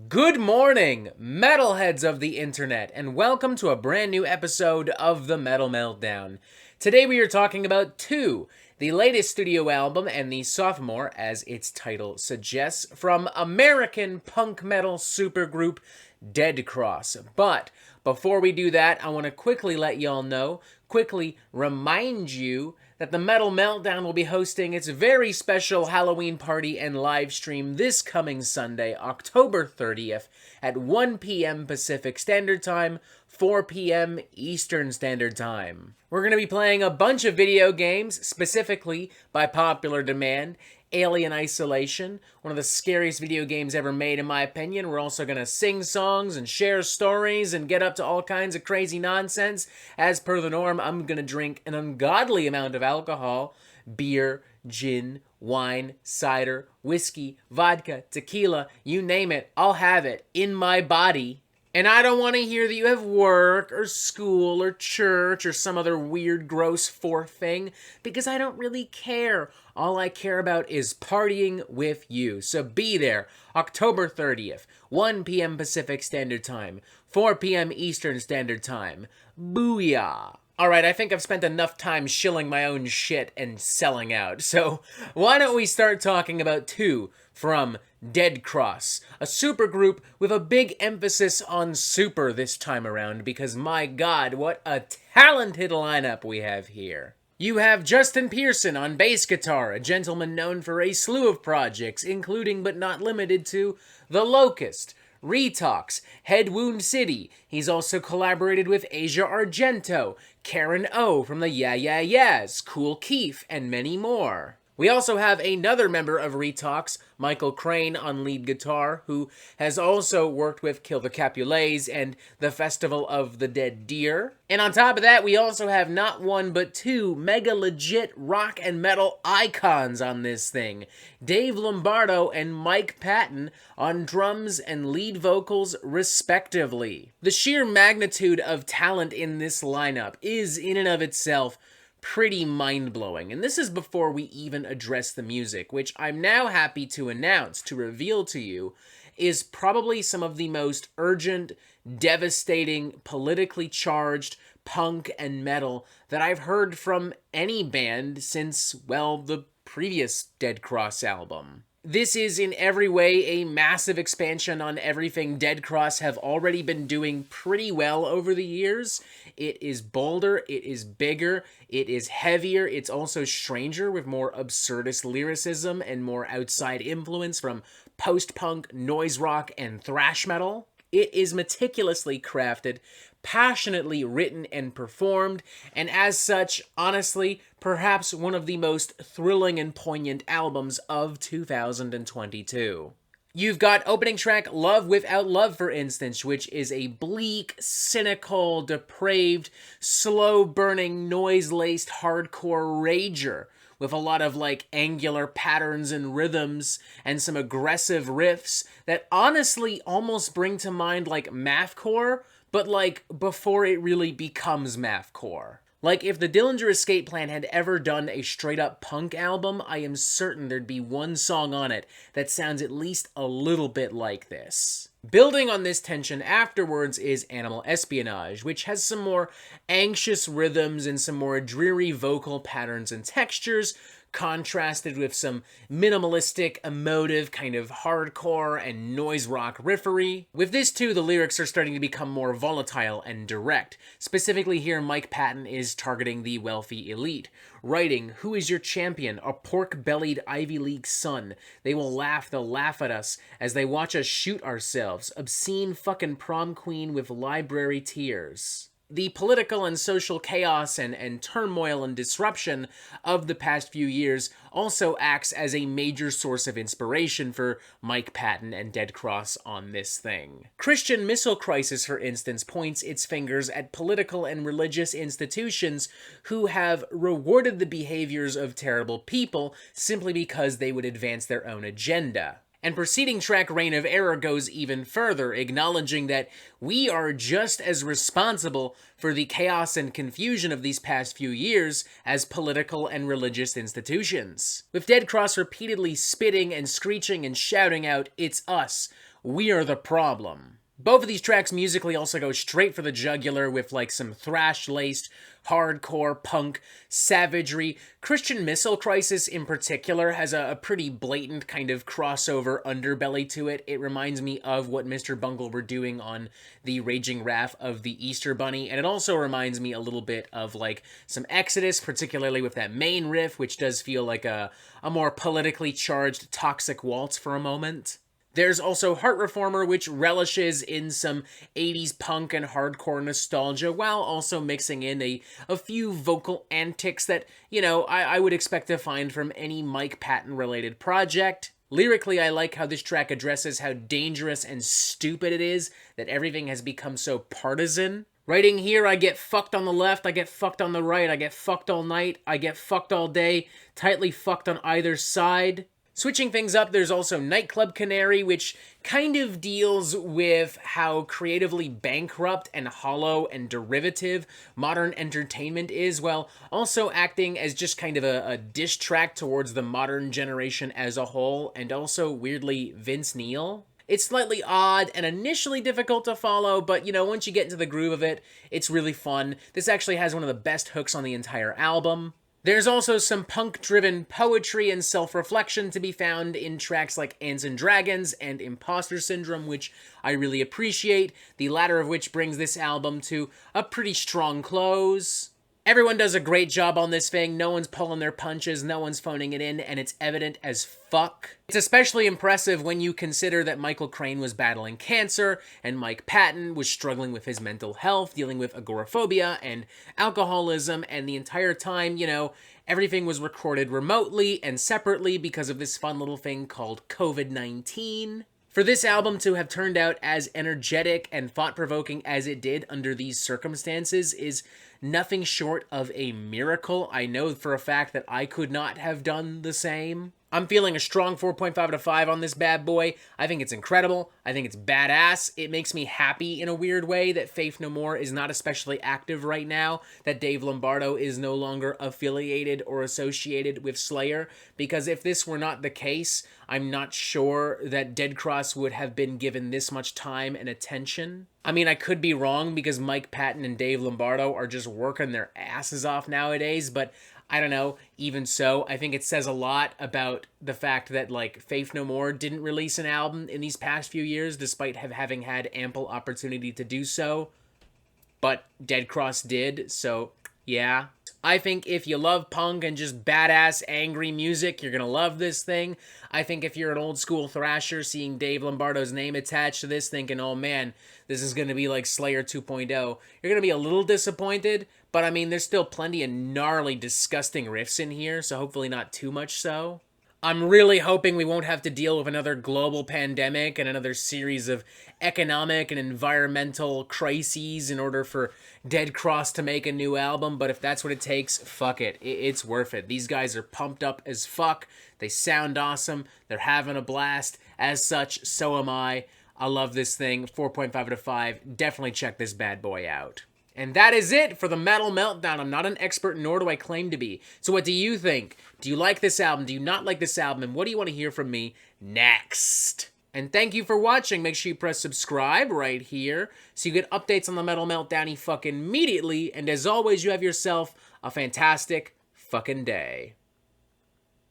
Good morning, metalheads of the internet, and welcome to a brand new episode of the Metal Meltdown. Today we are talking about Two, the latest studio album and the sophomore, as its title suggests, from American punk metal supergroup Dead Cross. But before we do that, I want to quickly let y'all know, quickly remind you that the Metal Meltdown will be hosting its very special Halloween party and live stream this coming Sunday, October 30th at 1 p.m. Pacific Standard Time, 4 p.m. Eastern Standard Time. We're going to be playing a bunch of video games, specifically, by popular demand, Alien Isolation, one of the scariest video games ever made in my opinion. We're also going to sing songs and share stories and get up to all kinds of crazy nonsense. As per the norm, I'm going to drink an ungodly amount of alcohol, beer, gin, wine, cider, whiskey, vodka, tequila, you name it, I'll have it in my body. And I don't want to hear that you have work or school or church or some other weird, gross fourth thing, because I don't really care. All I care about is partying with you. So be there, October 30th, 1 p.m. Pacific Standard Time, 4 p.m. Eastern Standard Time. Booyah! Alright, I think I've spent enough time shilling my own shit and selling out, so why don't we start talking about Two from Dead Cross, a supergroup with a big emphasis on super this time around, because my god, what a talented lineup we have here. You have Justin Pearson on bass guitar, a gentleman known for a slew of projects, including but not limited to The Locust, Retox, Head Wound City. He's also collaborated with Asia Argento, Karen O from the Yeah Yeah Yeahs, Kool Keith, and many more. We also have another member of Retox, Michael Crane, on lead guitar, who has also worked with Kill the Capulets and the Festival of the Dead Deer. And on top of that, we also have not one but two mega legit rock and metal icons on this thing. Dave Lombardo and Mike Patton on drums and lead vocals, respectively. The sheer magnitude of talent in this lineup is, in and of itself, pretty mind-blowing, and this is before we even address the music, which I'm now happy to announce, to reveal to you, is probably some of the most urgent, devastating, politically charged punk and metal that I've heard from any band since, well, the previous Dead Cross album. This is in every way a massive expansion on everything Dead Cross have already been doing pretty well over the years. It is bolder, it is bigger, it is heavier, it's also stranger with more absurdist lyricism and more outside influence from post-punk, noise rock, and thrash metal. It is meticulously crafted, passionately written and performed, and as such, honestly, perhaps one of the most thrilling and poignant albums of 2022. You've got opening track Love Without Love, for instance, which is a bleak, cynical, depraved, slow-burning, noise-laced hardcore rager, with a lot of, angular patterns and rhythms, and some aggressive riffs that honestly almost bring to mind, mathcore, but, before it really becomes mathcore. If the Dillinger Escape Plan had ever done a straight-up punk album, I am certain there'd be one song on it that sounds at least a little bit like this. Building on this tension afterwards is Animal Espionage, which has some more anxious rhythms and some more dreary vocal patterns and textures, contrasted with some minimalistic, emotive, kind of hardcore and noise rock riffery. With this too, the lyrics are starting to become more volatile and direct. Specifically here, Mike Patton is targeting the wealthy elite, writing, "Who is your champion? A pork-bellied Ivy League son. They will laugh, they'll laugh at us as they watch us shoot ourselves. Obscene fucking prom queen with library tears." The political and social chaos and turmoil and disruption of the past few years also acts as a major source of inspiration for Mike Patton and Dead Cross on this thing. Christian Missile Crisis, for instance, points its fingers at political and religious institutions who have rewarded the behaviors of terrible people simply because they would advance their own agenda. And preceding track Reign of Error goes even further, acknowledging that we are just as responsible for the chaos and confusion of these past few years as political and religious institutions. With Dead Cross repeatedly spitting and screeching and shouting out, "It's us. We Are the Problem. Both of these tracks musically also go straight for the jugular with like some thrash-laced, hardcore, punk, savagery. Christian Missile Crisis in particular has a pretty blatant kind of crossover underbelly to it. It reminds me of what Mr. Bungle were doing on the Raging Wrath of the Easter Bunny, and it also reminds me a little bit of like some Exodus, particularly with that main riff, which does feel like a more politically charged Toxic Waltz for a moment. There's also Heart Reformer, which relishes in some 80s punk and hardcore nostalgia, while also mixing in a few vocal antics that, you know, I would expect to find from any Mike Patton-related project. Lyrically, I like how this track addresses how dangerous and stupid it is that everything has become so partisan. Writing here, I get fucked on the left, I get fucked on the right, I get fucked all night, I get fucked all day, tightly fucked on either side. Switching things up, there's also Nightclub Canary, which kind of deals with how creatively bankrupt and hollow and derivative modern entertainment is, while also acting as just kind of a diss track towards the modern generation as a whole, and also, weirdly, Vince Neil. It's slightly odd and initially difficult to follow, but, you know, once you get into the groove of it, it's really fun. This actually has one of the best hooks on the entire album. There's also some punk-driven poetry and self-reflection to be found in tracks like Ants and Dragons and Imposter Syndrome, which I really appreciate, the latter of which brings this album to a pretty strong close. Everyone does a great job on this thing, no one's pulling their punches, no one's phoning it in, and it's evident as fuck. It's especially impressive when you consider that Michael Crane was battling cancer, and Mike Patton was struggling with his mental health, dealing with agoraphobia and alcoholism, and the entire time, you know, everything was recorded remotely and separately because of this fun little thing called COVID-19. For this album to have turned out as energetic and thought-provoking as it did under these circumstances is nothing short of a miracle. I know for a fact that I could not have done the same. I'm feeling a strong 4.5 out of 5 on this bad boy. I think it's incredible. I think it's badass. It makes me happy in a weird way that Faith No More is not especially active right now, that Dave Lombardo is no longer affiliated or associated with Slayer, because if this were not the case, I'm not sure that Dead Cross would have been given this much time and attention. I mean, I could be wrong because Mike Patton and Dave Lombardo are just working their asses off nowadays, but I don't know, even so, I think it says a lot about the fact that, like, Faith No More didn't release an album in these past few years, despite having had ample opportunity to do so. But Dead Cross did, so yeah. I think if you love punk and just badass, angry music, you're gonna love this thing. I think if you're an old school thrasher, seeing Dave Lombardo's name attached to this, thinking, oh man, this is gonna be like Slayer 2.0, you're gonna be a little disappointed, but I mean, there's still plenty of gnarly, disgusting riffs in here, so hopefully not too much so. I'm really hoping we won't have to deal with another global pandemic and another series of economic and environmental crises in order for Dead Cross to make a new album, but if that's what it takes, fuck it. It's worth it. These guys are pumped up as fuck. They sound awesome. They're having a blast. As such, so am I. I love this thing. 4.5 out of 5. Definitely check this bad boy out. And that is it for the Metal Meltdown. I'm not an expert, nor do I claim to be. So what do you think? Do you like this album? Do you not like this album? And what do you want to hear from me next? And thank you for watching. Make sure you press subscribe right here so you get updates on the Metal Meltdown fucking immediately. And as always, you have yourself a fantastic fucking day.